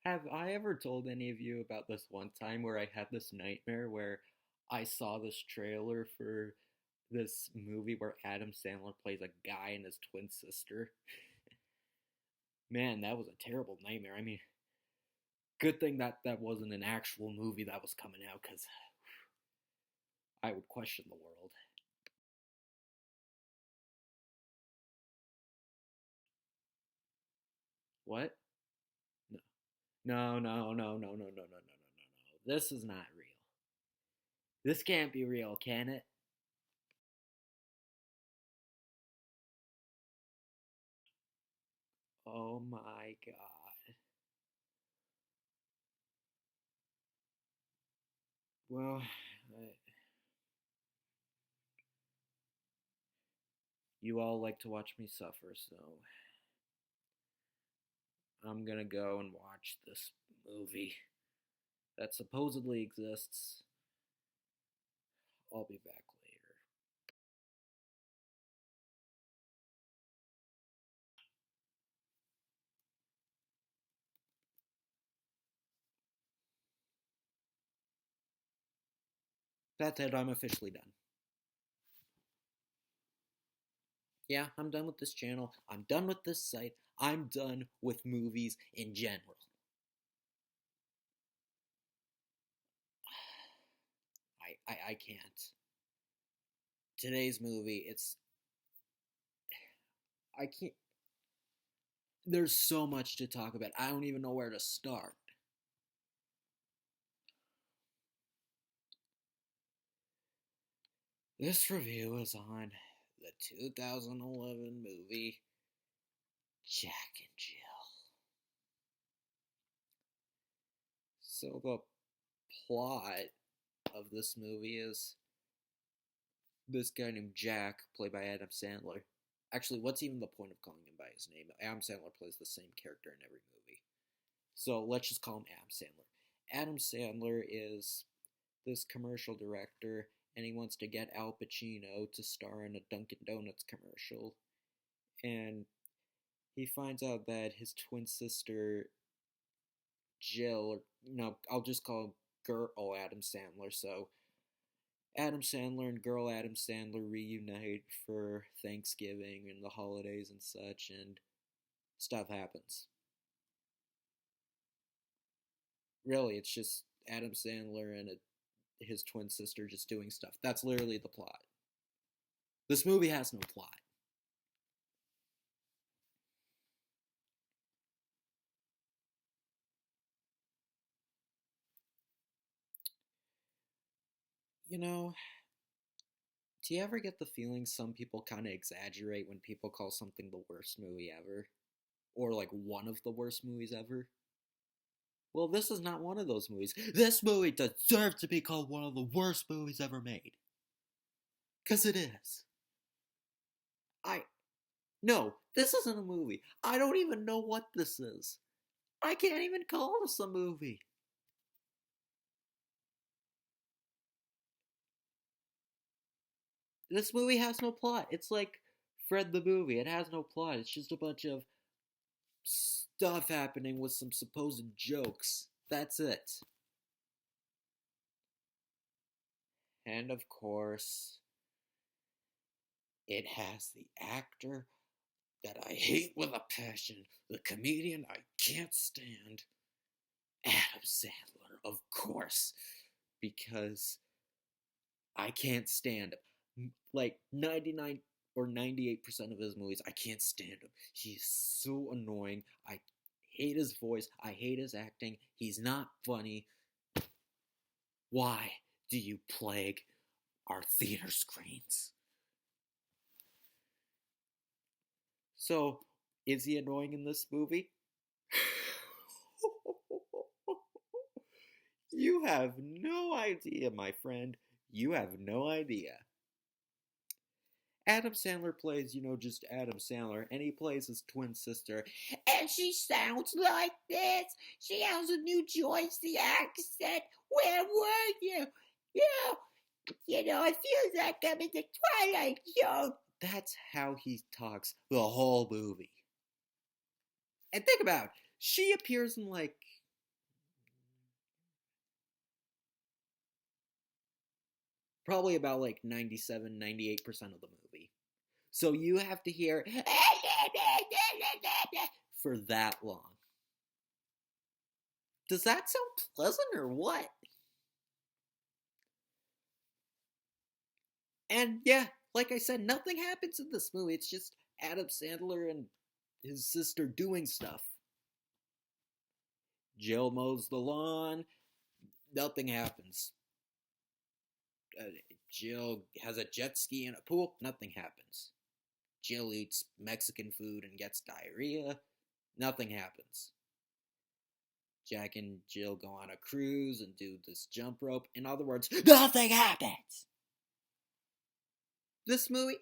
Have I ever told any of you about this one time where I had this nightmare where I saw this trailer for this movie where Adam Sandler plays a guy and his twin sister? Man, that was a terrible nightmare. I mean, good thing that wasn't an actual movie that was coming out because I would question the world. What? No, no, no, no, no, no, no, no, no, no, no. This is not real. This can't be real, can it? Oh my god. Well, you all like to watch me suffer, so I'm gonna go and watch this movie that supposedly exists. I'll be back later. That's it, I'm officially done. Yeah, I'm done with this channel. I'm done with this site. I'm done with movies in general. I can't. Today's movie, I can't. There's so much to talk about. I don't even know where to start. This review is on the 2011 movie Jack and Jill. So the plot of this movie is this guy named Jack, played by Adam Sandler. Actually, what's even the point of calling him by his name? Adam Sandler plays the same character in every movie. So let's just call him Adam Sandler. Adam Sandler is this commercial director, and he wants to get Al Pacino to star in a Dunkin' Donuts commercial. And he finds out that his twin sister, Jill, or no, I'll just call him Girl Adam Sandler. So Adam Sandler and Girl Adam Sandler reunite for Thanksgiving and the holidays and such, and stuff happens. Really, it's just Adam Sandler and his twin sister just doing stuff. That's literally the plot. This movie has no plot. You know, do you ever get the feeling some people kind of exaggerate when people call something the worst movie ever? Or like one of the worst movies ever? Well, this is not one of those movies. This movie deserves to be called one of the worst movies ever made. Because it is. I. No, this isn't a movie. I don't even know what this is. I can't even call this a movie. This movie has no plot. It's like Fred the movie. It has no plot. It's just a bunch of stuff happening with some supposed jokes. That's it. And of course, it has the actor that I hate with a passion, the comedian I can't stand, Adam Sandler, of course, because I can't stand him. Like 99 or 98% of his movies, I can't stand him. He's so annoying. I hate his voice. I hate his acting. He's not funny. Why do you plague our theater screens? So, is he annoying in this movie? You have no idea, my friend. You have no idea. Adam Sandler plays, just Adam Sandler, and he plays his twin sister. And she sounds like this. She has a New Jersey accent. Where were you? It feels like I'm in the Twilight Zone. That's how he talks the whole movie. And think about it. She appears in like Probably about like 97, 98% of the movie. So you have to hear for that long. Does that sound pleasant or what? And yeah, like I said, nothing happens in this movie. It's just Adam Sandler and his sister doing stuff. Jill mows the lawn. Nothing happens. Jill has a jet ski in a pool. Nothing happens. Jill eats Mexican food and gets diarrhea. Nothing happens. Jack and Jill go on a cruise and do this jump rope. In other words, nothing happens. This movie,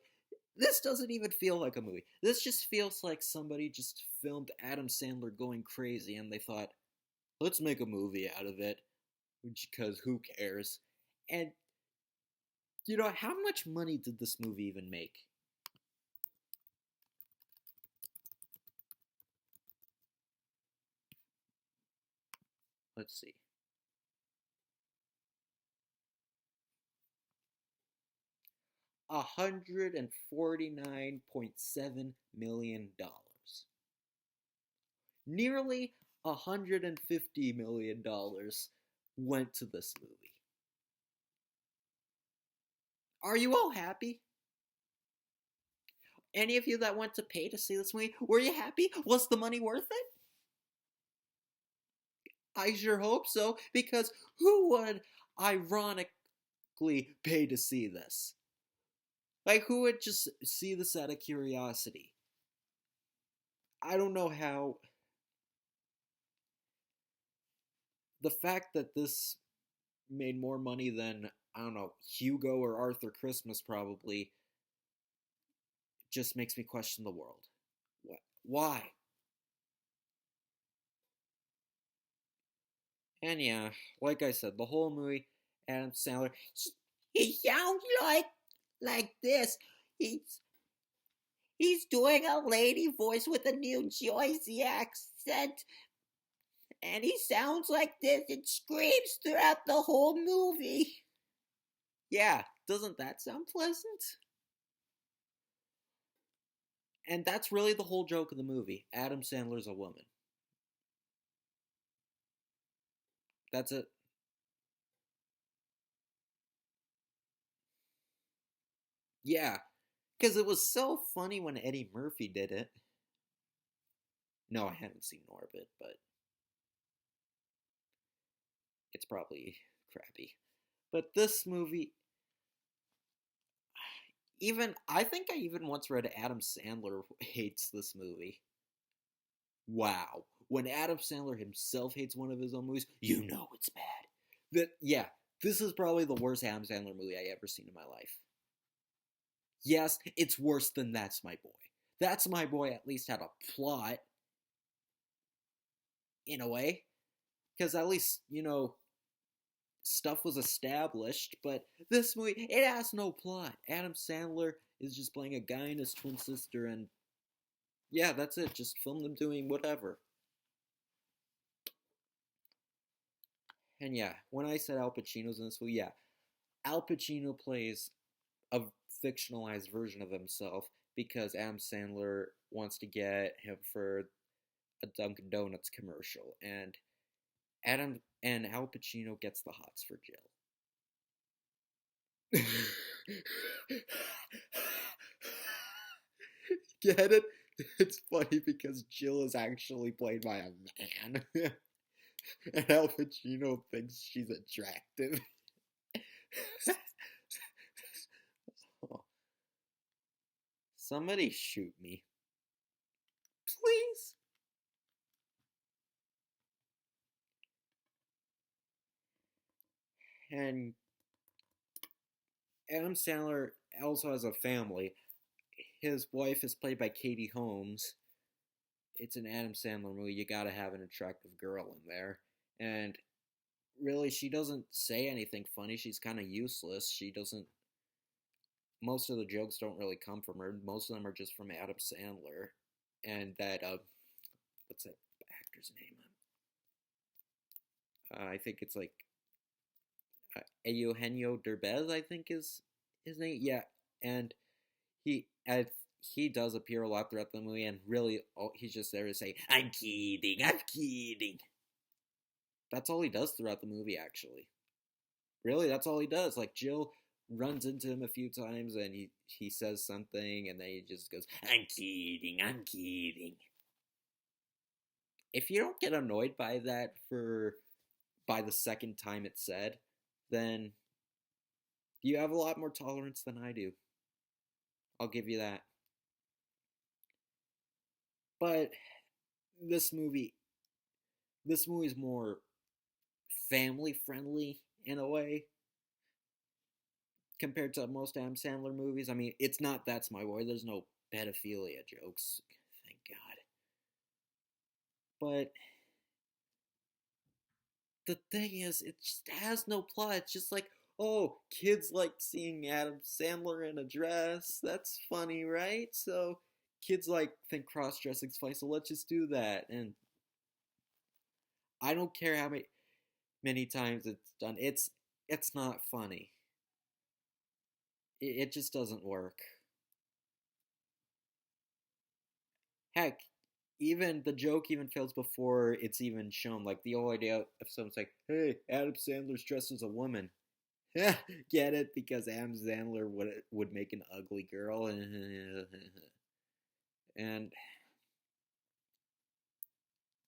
this doesn't even feel like a movie. This just feels like somebody just filmed Adam Sandler going crazy and they thought, let's make a movie out of it, because who cares? And, you know, how much money did this movie even make? Let's see. $149.7 million. Nearly $150 million went to this movie. Are you all happy? Any of you that went to pay to see this movie, were you happy? Was the money worth it? I sure hope so, because who would ironically pay to see this? Like, who would just see this out of curiosity? I don't know how. The fact that this made more money than, I don't know, Hugo or Arthur Christmas probably just makes me question the world. What? Why? And yeah, like I said, the whole movie, Adam Sandler, he sounds like this. He's doing a lady voice with a New Jersey accent. And he sounds like this and screams throughout the whole movie. Yeah, doesn't that sound pleasant? And that's really the whole joke of the movie. Adam Sandler's a woman. That's it. Yeah, because it was so funny when Eddie Murphy did it. No, I haven't seen Orbit, but it's probably crappy. But this movie, I think I even once read Adam Sandler hates this movie. Wow. When Adam Sandler himself hates one of his own movies, you know it's bad. Yeah, this is probably the worst Adam Sandler movie I ever seen in my life. Yes, it's worse than That's My Boy. That's My Boy at least had a plot, in a way. Because at least, you know, stuff was established, but this movie, it has no plot. Adam Sandler is just playing a guy and his twin sister, and yeah, that's it. Just film them doing whatever. And yeah, when I said Al Pacino's in this movie, yeah, Al Pacino plays a fictionalized version of himself because Adam Sandler wants to get him for a Dunkin' Donuts commercial, and Al Pacino gets the hots for Jill. Get it? It's funny because Jill is actually played by a man. And Al Pacino thinks she's attractive. Oh. Somebody shoot me. Please. And Adam Sandler also has a family. His wife is played by Katie Holmes. It's an Adam Sandler movie. You gotta have an attractive girl in there. And really, she doesn't say anything funny. She's kind of useless. She doesn't. Most of the jokes don't really come from her. Most of them are just from Adam Sandler. And that, what's that actor's name? I think it's like, Eugenio Derbez, I think is his name. Yeah, and he uh, he does appear a lot throughout the movie, and really, he's just there to say, "I'm kidding, I'm kidding." That's all he does throughout the movie, actually. Really, that's all he does. Like Jill runs into him a few times, and he says something, and then he just goes, "I'm kidding, I'm kidding." If you don't get annoyed by that for by the second time it's said, then you have a lot more tolerance than I do. I'll give you that. But this movie, this movie is more family friendly in a way compared to most Adam Sandler movies. I mean, it's not That's My Boy. There's no pedophilia jokes, thank God. But the thing is, it just has no plot. It's just like, oh, kids like seeing Adam Sandler in a dress. That's funny, right? So kids like think cross dressing's funny, so let's just do that. And I don't care how many times it's done. It's not funny. It just doesn't work. Heck, even the joke even fails before it's even shown. Like the whole idea of someone's like, "Hey, Adam Sandler's dressed as a woman." Get it? Because Adam Sandler would make an ugly girl, and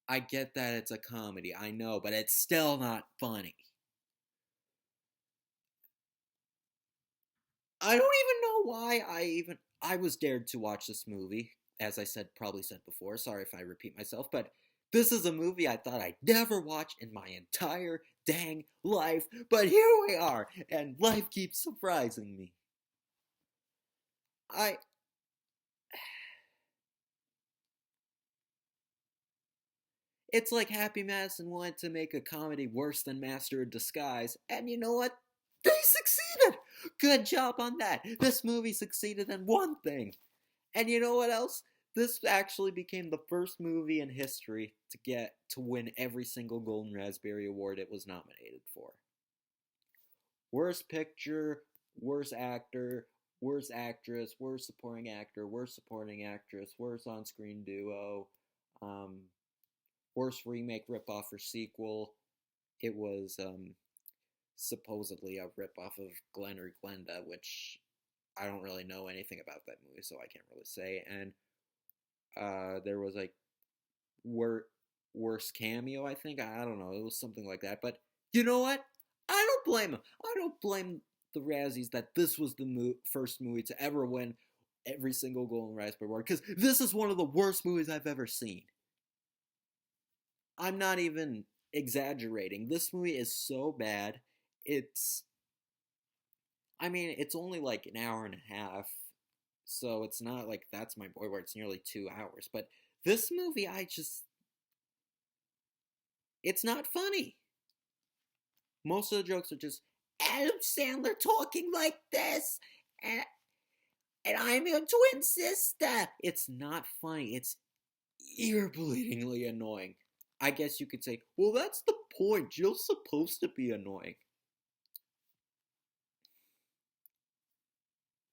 I get that it's a comedy. I know, but it's still not funny. I don't even know why I was dared to watch this movie. As I said, probably said before. Sorry if I repeat myself, but this is a movie I thought I'd never watch in my entire dang life. But here we are, and life keeps surprising me. I It's like Happy Madison wanted to make a comedy worse than Master of Disguise, and you know what? They succeeded! Good job on that. This movie succeeded in one thing. And you know what else? This actually became the first movie in history to win every single Golden Raspberry Award it was nominated for. Worst picture, worst actor, worst actress, worst supporting actor, worst supporting actress, worst on-screen duo, um, worst remake, ripoff, or sequel. It was supposedly a ripoff of Glenn or Glenda, which I don't really know anything about that movie, so I can't really say. And there was like wor- worst cameo, I think. I don't know. It was something like that. But you know what? I don't blame him. I don't blame the Razzies that this was the first movie to ever win every single Golden Raspberry Award, because this is one of the worst movies I've ever seen. I'm not even exaggerating. This movie is so bad. It's, I mean, it's only like an hour and a half, so it's not like That's My Boy where it's nearly 2 hours. But this movie, it's not funny. Most of the jokes are just Adam Sandler talking like this, and, and I'm your twin sister. It's not funny. It's ear bleedingly annoying. I guess you could say, well, that's the point. Jill's supposed to be annoying.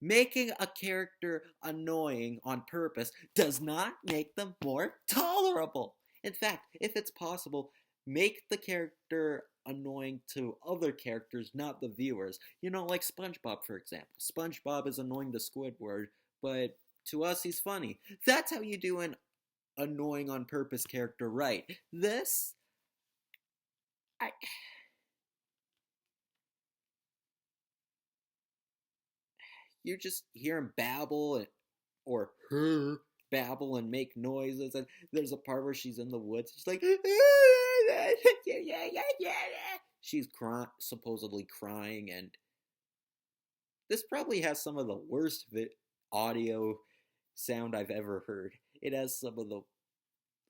Making a character annoying on purpose does not make them more tolerable. In fact, if it's possible, make the character annoying to other characters, not the viewers. You know, like SpongeBob, for example. SpongeBob is annoying to Squidward, but to us, he's funny. That's how you do an annoying on purpose character right. This, I, you just hear him babble or her babble and make noises. And there's a part where she's in the woods. She's like, she's supposedly crying, and this probably has some of the worst audio sound I've ever heard. It has some of the,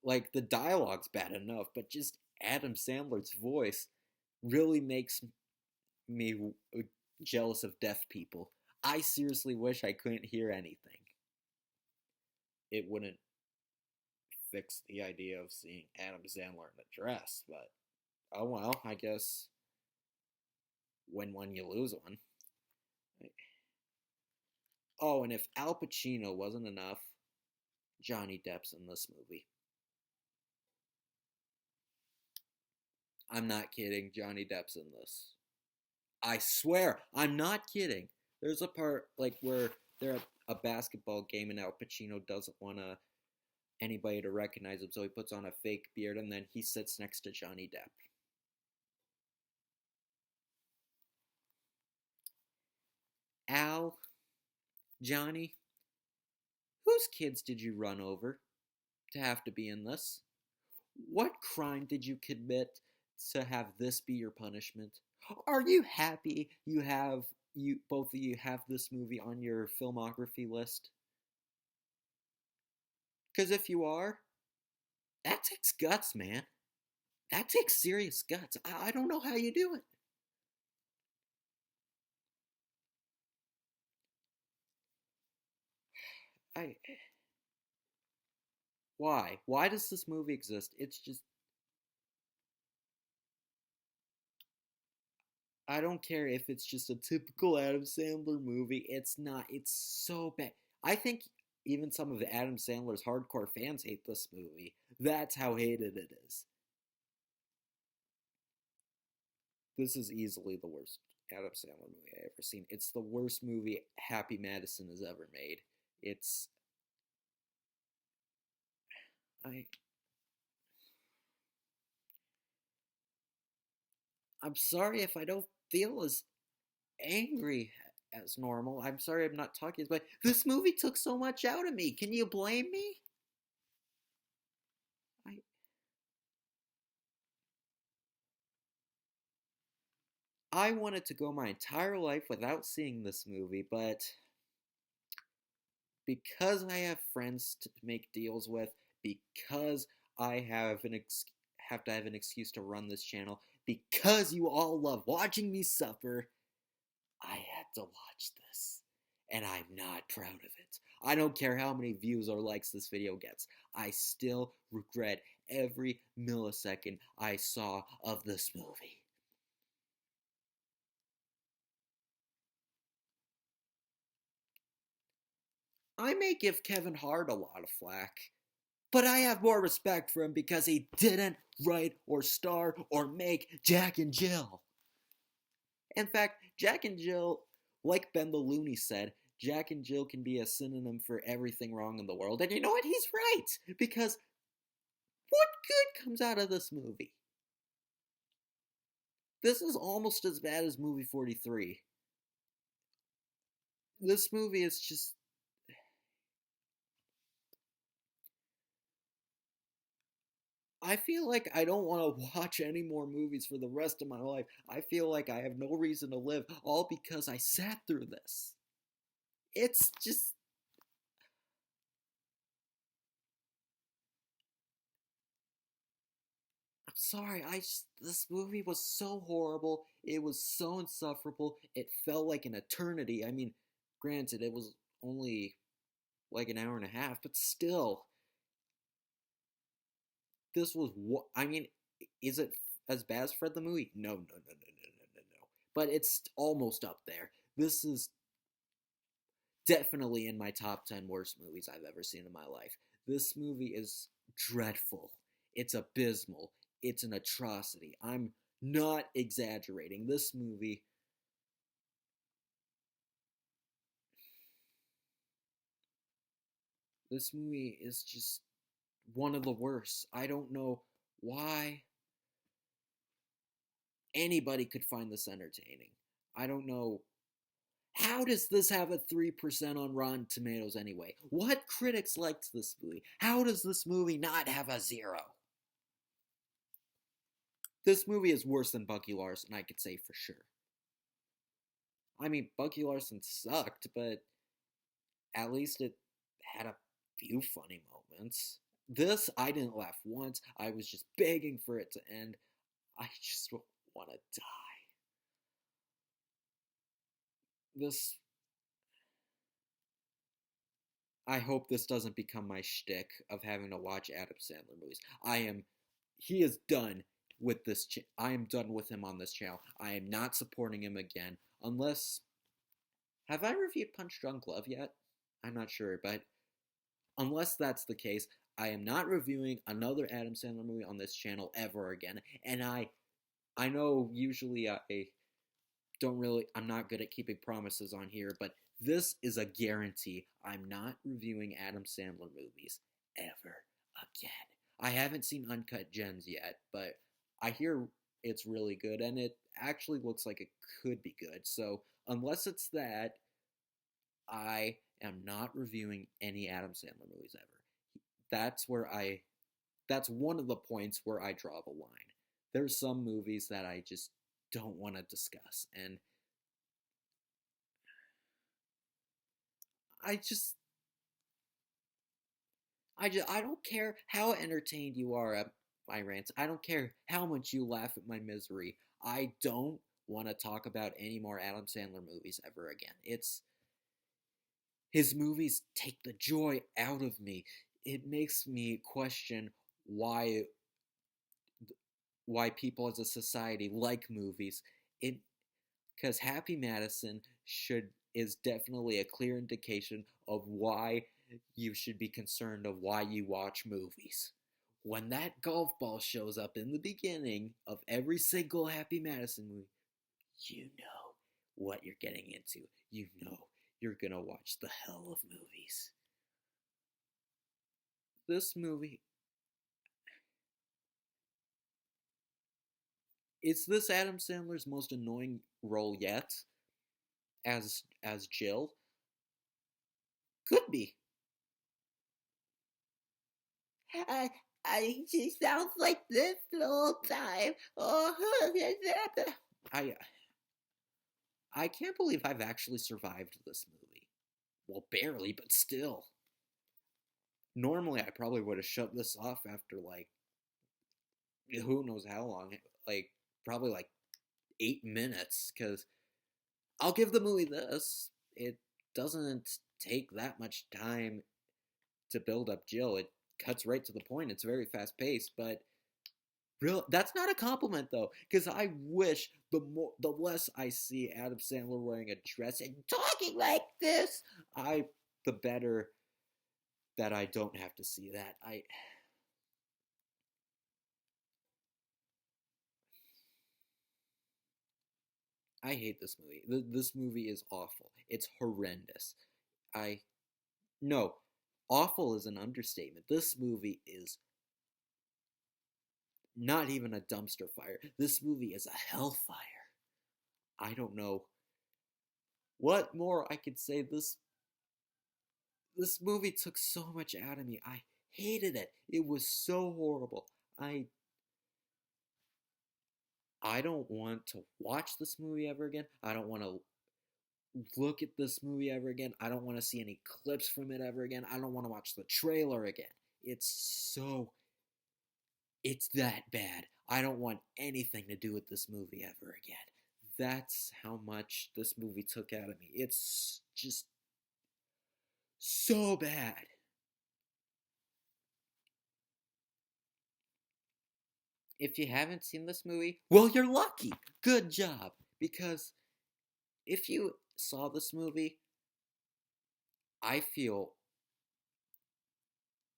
like, the dialogue's bad enough, but just Adam Sandler's voice really makes me jealous of deaf people. I seriously wish I couldn't hear anything. It wouldn't fix the idea of seeing Adam Sandler in a dress, but oh well, I guess win one, you lose one. Oh, and if Al Pacino wasn't enough, Johnny Depp's in this movie. I'm not kidding. Johnny Depp's in this. I swear, I'm not kidding. There's a part like where they're at a basketball game and Al Pacino doesn't want anybody to recognize him, so he puts on a fake beard and then he sits next to Johnny Depp. Al, Johnny, whose kids did you run over to have to be in this? What crime did you commit to have this be your punishment? Are you happy you both of you have this movie on your filmography list? Because if you are, that takes guts, man. That takes serious guts. I don't know how you do it. I Why? Why does this movie exist? It's just I don't care if it's just a typical Adam Sandler movie. It's not. It's so bad. I think even some of Adam Sandler's hardcore fans hate this movie. That's how hated it is. This is easily the worst Adam Sandler movie I ever seen. It's the worst movie Happy Madison has ever made. It's I I'm sorry if I don't feel as angry as normal. I'm sorry I'm not talking as much. This movie took so much out of me. Can you blame me? I I wanted to go my entire life without seeing this movie, but because I have friends to make deals with, because I have to have an excuse to run this channel, because you all love watching me suffer, I had to watch this. And I'm not proud of it. I don't care how many views or likes this video gets. I still regret every millisecond I saw of this movie. I may give Kevin Hart a lot of flack, but I have more respect for him because he didn't write or star or make Jack and Jill. In fact, Jack and Jill, like Ben the Looney said, Jack and Jill can be a synonym for everything wrong in the world. And you know what? He's right. Because what good comes out of this movie? This is almost as bad as movie 43. This movie is just I feel like I don't want to watch any more movies for the rest of my life. I feel like I have no reason to live, all because I sat through this. It's just. I'm sorry, This movie was so horrible. It was so insufferable. It felt like an eternity. I mean, granted, it was only like an hour and a half, but still. This was what. I mean, is it as bad as Fred the movie? No, no, no, no, no, no, no, no. But it's almost up there. This is definitely in my top 10 worst movies I've ever seen in my life. This movie is dreadful. It's abysmal. It's an atrocity. I'm not exaggerating. This movie is just one of the worst. I don't know why anybody could find this entertaining. I don't know. How does this have a 3% on Rotten Tomatoes anyway? What critics liked this movie? How does this movie not have a 0? This movie is worse than Bucky Larson, I could say for sure. I mean, Bucky Larson sucked, but at least it had a few funny moments. This, I didn't laugh once. I was just begging for it to end. I just want to die. This. I hope this doesn't become my shtick of having to watch Adam Sandler movies. He is done with this. I am done with him on this channel. I am not supporting him again unless. Have I reviewed Punch Drunk Love yet? I'm not sure, but unless that's the case, I am not reviewing another Adam Sandler movie on this channel ever again. And I know usually I'm not good at keeping promises on here, but this is a guarantee. I'm not reviewing Adam Sandler movies ever again. I haven't seen Uncut Gems yet, but I hear it's really good, and it actually looks like it could be good. So unless it's that, I am not reviewing any Adam Sandler movies ever. That's one of the points where I draw the line. There's some movies that I just don't want to discuss, and I just I don't care how entertained you are at my rants. I don't care how much you laugh at my misery. I don't want to talk about any more Adam Sandler movies ever again. His movies take the joy out of me. It makes me question why people as a society like movies. It because Happy Madison is definitely a clear indication of why you should be concerned of why you watch movies. When that golf ball shows up in the beginning of every single Happy Madison movie, you know what you're getting into. You know you're gonna watch the hell of movies. This movie, is this Adam Sandler's most annoying role yet as Jill? Could be. She sounds like this the whole time. I I can't believe I've actually survived this movie. Well, barely, but still. Normally, I probably would have shut this off after like who knows how long, like probably like 8 minutes. Because I'll give the movie this: it doesn't take that much time to build up Jill. It cuts right to the point. It's very fast paced, but that's not a compliment though, because I wish the less I see Adam Sandler wearing a dress and talking like this, the better that I don't have to see that. I hate this movie. This movie is awful. It's horrendous. I no, awful is an understatement. This movie is not even a dumpster fire. This movie is a hellfire. I don't know what more I could say. This movie took so much out of me. I hated it. It was so horrible. I don't want to watch this movie ever again. I don't want to look at this movie ever again. I don't want to see any clips from it ever again. I don't want to watch the trailer again. It's that bad. I don't want anything to do with this movie ever again. That's how much this movie took out of me. It's just so bad. If you haven't seen this movie, well, you're lucky. Good job. Because if you saw this movie, I feel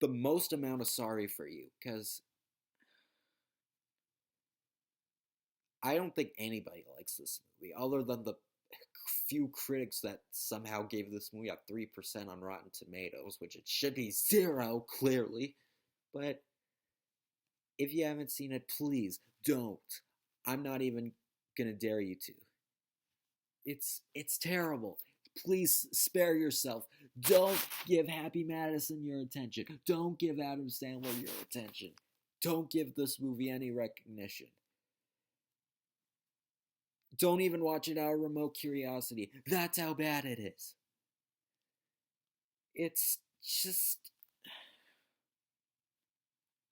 the most amount of sorry for you. Because I don't think anybody likes this movie, other than the few critics that somehow gave this movie a 3% on Rotten Tomatoes, which it should be 0, clearly. But if you haven't seen it, please don't. I'm not even gonna dare you to. It's terrible. Please spare yourself. Don't give Happy Madison your attention. Don't give Adam Sandler your attention. Don't give this movie any recognition. Don't even watch it out of remote curiosity. That's how bad it is. It's just...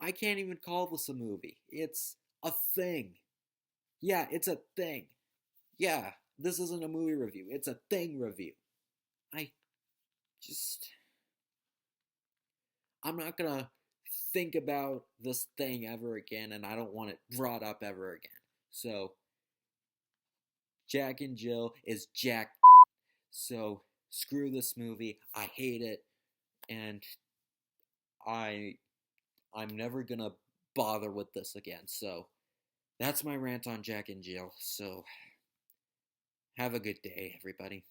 I can't even call this a movie. It's a thing. Yeah, it's a thing. Yeah, this isn't a movie review. It's a thing review. I'm not gonna think about this thing ever again, and I don't want it brought up ever again. So, Jack and Jill is Jack. So, screw this movie. I hate it, and I I'm never gonna bother with this again. So, that's my rant on Jack and Jill. So, have a good day, everybody.